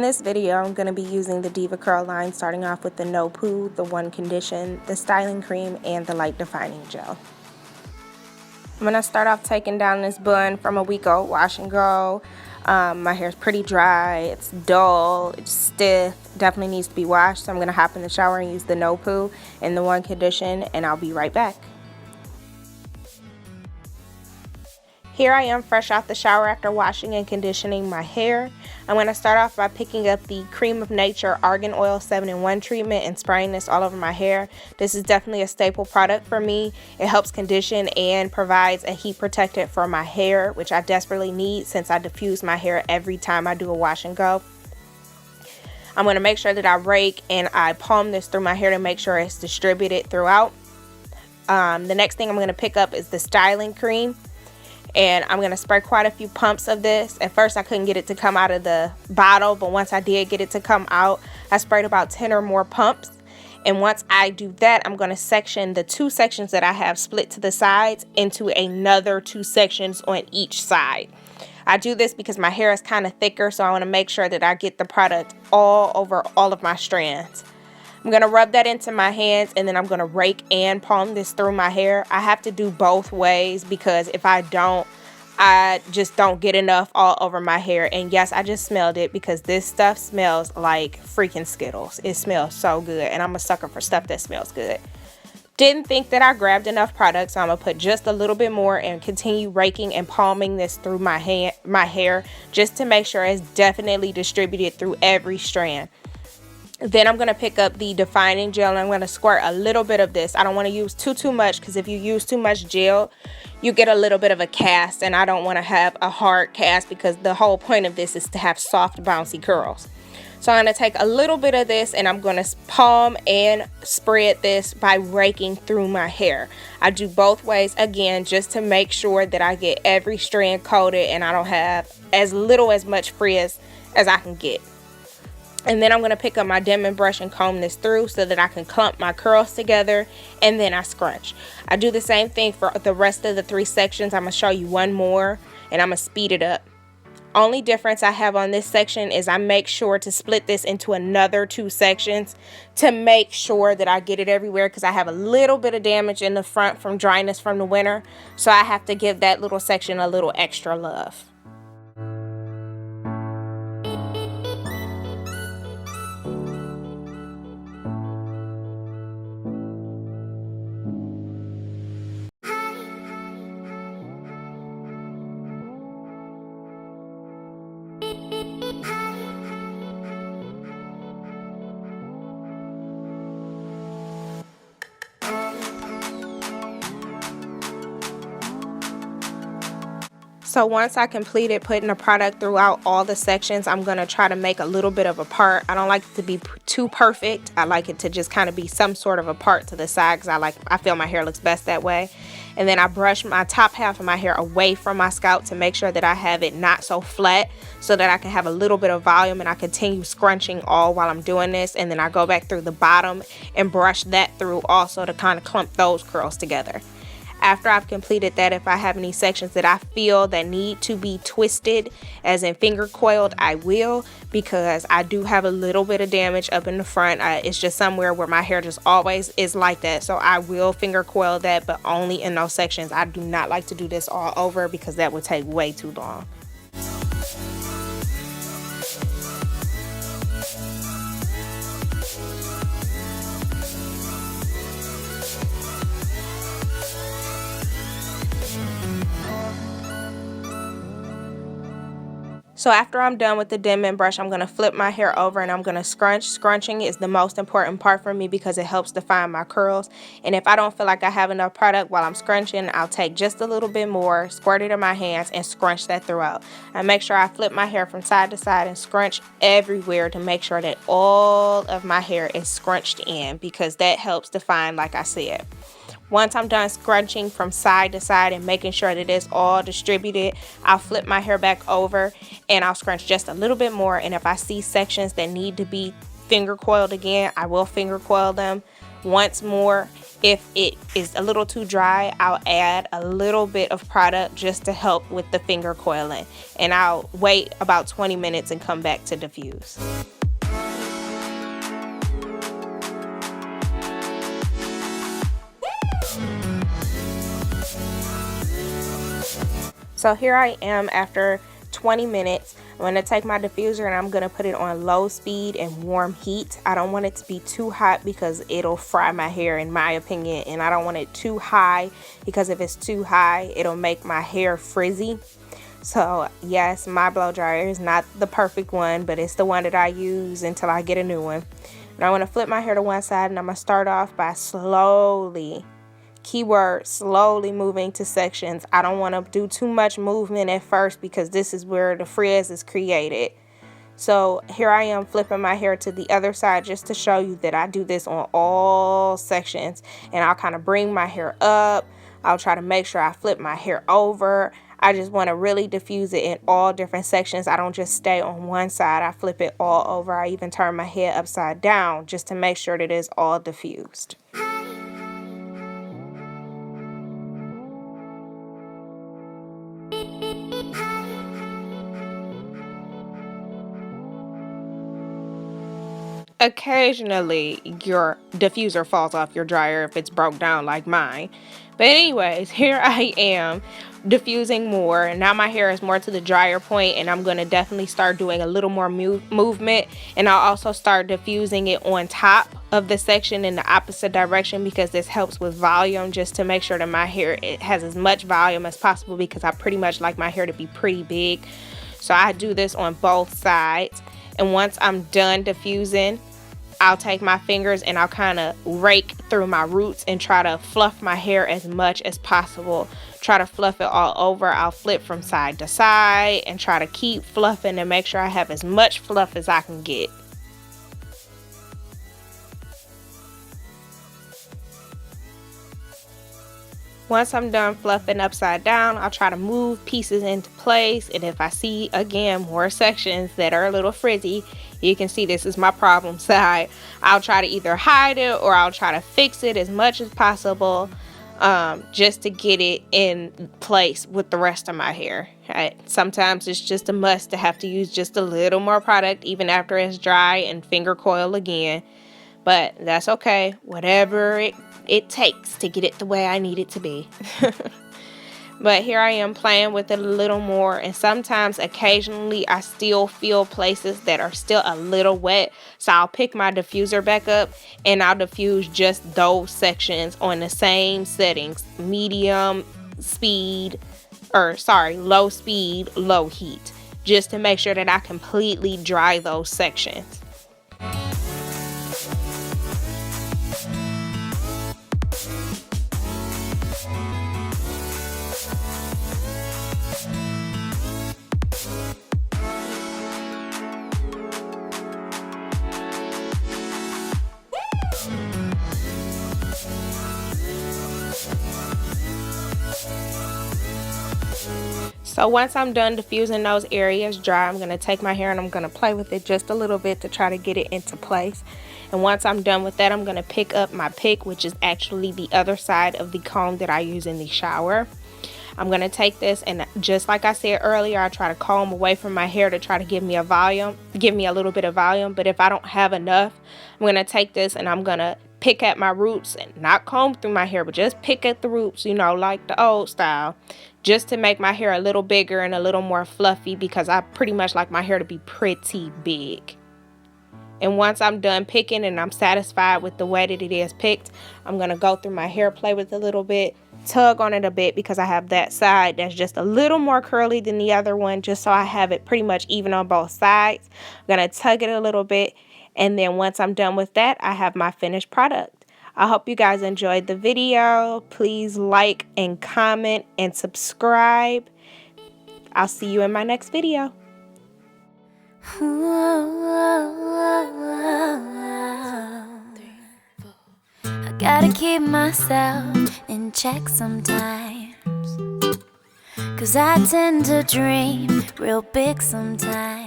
this video, I'm going to be using the Diva Curl line, starting off with the No Poo, the One Condition, the Styling Cream, and the Light Defining Gel. I'm going to start off taking down this bun from a week old wash and go. My hair is pretty dry, it's dull, it's stiff, definitely needs to be washed. So I'm going to hop in the shower and use the No Poo and the One Condition, and I'll be right back. Here I am fresh out the shower after washing and conditioning my hair. I'm going to start off by picking up the Cream of Nature Argan Oil 7-in-1 treatment and spraying this all over my hair. This is definitely a staple product for me. It helps condition and provides a heat protectant for my hair, which I desperately need since I diffuse my hair every time I do a wash and go. I'm going to make sure that I rake and I palm this through my hair to make sure it's distributed throughout. The next thing I'm going to pick up is the styling cream. And I'm going to spray quite a few pumps of this. At first I couldn't get it to come out of the bottle, but once I did get it to come out, I sprayed about 10 or more pumps. And once I do that, I'm going to section the two sections that I have split to the sides into another two sections on each side. I do this because my hair is kind of thicker, so I want to make sure that I get the product all over all of my strands. I'm going to rub that into my hands, and then I'm going to rake and palm this through my hair. I have to do both ways because if I don't, I just don't get enough all over my hair. And yes, I just smelled it because this stuff smells like freaking Skittles. It smells so good, and I'm a sucker for stuff that smells good. Didn't think that I grabbed enough product, so I'm going to put just a little bit more and continue raking and palming this through my hair just to make sure it's definitely distributed through every strand. Then I'm going to pick up the defining gel and I'm going to squirt a little bit of this. I don't want to use too much because if you use too much gel, you get a little bit of a cast, and I don't want to have a hard cast because the whole point of this is to have soft, bouncy curls. So I'm going to take a little bit of this and I'm going to palm and spread this by raking through my hair. I do both ways again just to make sure that I get every strand coated and I don't have as much frizz as I can get. And then I'm going to pick up my Denman brush and comb this through so that I can clump my curls together, and then I scrunch. I do the same thing for the rest of the three sections. I'm going to show you one more and I'm going to speed it up. Only difference I have on this section is I make sure to split this into another two sections to make sure that I get it everywhere because I have a little bit of damage in the front from dryness from the winter. So I have to give that little section a little extra love. So once I completed putting the product throughout all the sections, I'm going to try to make a little bit of a part. I don't like it to be too perfect. I like it to just kind of be some sort of a part to the side because I feel my hair looks best that way. And then I brush my top half of my hair away from my scalp to make sure that I have it not so flat so that I can have a little bit of volume, and I continue scrunching all while I'm doing this. And then I go back through the bottom and brush that through also to kind of clump those curls together. After I've completed that, if I have any sections that I feel that need to be twisted, as in finger coiled, I will, because I do have a little bit of damage up in the front. It's just somewhere where my hair just always is like that. So I will finger coil that, but only in those sections. I do not like to do this all over because that would take way too long. So after I'm done with the Denman brush, I'm going to flip my hair over and I'm going to scrunch. Scrunching is the most important part for me because it helps define my curls. And if I don't feel like I have enough product while I'm scrunching, I'll take just a little bit more, squirt it in my hands, and scrunch that throughout. I make sure I flip my hair from side to side and scrunch everywhere to make sure that all of my hair is scrunched in because that helps define, like I said. Once I'm done scrunching from side to side and making sure that it's all distributed, I'll flip my hair back over and I'll scrunch just a little bit more. And if I see sections that need to be finger coiled again, I will finger coil them once more. If it is a little too dry, I'll add a little bit of product just to help with the finger coiling, and I'll wait about 20 minutes and come back to diffuse. So here I am after 20 minutes. I'm going to take my diffuser and I'm going to put it on low speed and warm heat. I don't want it to be too hot because it'll fry my hair, in my opinion, and I don't want it too high because if it's too high, it'll make my hair frizzy. So yes, my blow dryer is not the perfect one, but it's the one that I use until I get a new one. And I want to flip my hair to one side, and I'm going to start off by slowly, keyword, slowly moving to sections. I don't want to do too much movement at first because this is where the frizz is created. So here I am flipping my hair to the other side just to show you that I do this on all sections. And I'll kind of bring my hair up. I'll try to make sure I flip my hair over. I just want to really diffuse it in all different sections. I don't just stay on one side. I flip it all over. I even turn my head upside down just to make sure that it's all diffused. Occasionally your diffuser falls off your dryer if it's broke down like mine. But anyways, here I am diffusing more, and now my hair is more to the drier point, and I'm going to definitely start doing a little more movement, and I'll also start diffusing it on top of the section in the opposite direction because this helps with volume, just to make sure that my hair, it has as much volume as possible, because I pretty much like my hair to be pretty big. So I do this on both sides, and once I'm done diffusing, I'll take my fingers and I'll kind of rake through my roots and try to fluff my hair as much as possible. Try to fluff it all over. I'll flip from side to side and try to keep fluffing and make sure I have as much fluff as I can get. Once I'm done fluffing upside down, I'll try to move pieces into place, and if I see, again, more sections that are a little frizzy, you can see this is my problem side, I'll try to either hide it or I'll try to fix it as much as possible, just to get it in place with the rest of my hair. Sometimes it's just a must to have to use just a little more product even after it's dry and finger coil again. But that's okay, whatever it takes to get it the way I need it to be. But here I am playing with it a little more, and sometimes occasionally I still feel places that are still a little wet, so I'll pick my diffuser back up and I'll diffuse just those sections on the same settings, low speed, low heat, just to make sure that I completely dry those sections. So once I'm done diffusing those areas dry, I'm going to take my hair and I'm going to play with it just a little bit to try to get it into place. And once I'm done with that, I'm going to pick up my pick, which is actually the other side of the comb that I use in the shower. I'm going to take this, and just like I said earlier, I try to comb away from my hair to try to give me a little bit of volume. But if I don't have enough, I'm going to take this and I'm going to pick at my roots, and not comb through my hair, but just pick at the roots, like the old style, just to make my hair a little bigger and a little more fluffy, because I pretty much like my hair to be pretty big. And once I'm done picking and I'm satisfied with the way that it is picked, I'm going to go through my hair, play with it a little bit, tug on it a bit, because I have that side that's just a little more curly than the other one, just so I have it pretty much even on both sides. I'm going to tug it a little bit, and then once I'm done with that, I have my finished product. I hope you guys enjoyed the video. Please like and comment and subscribe. I'll see you in my next video. I gotta keep myself in check sometimes, 'cause I tend to dream real big sometimes.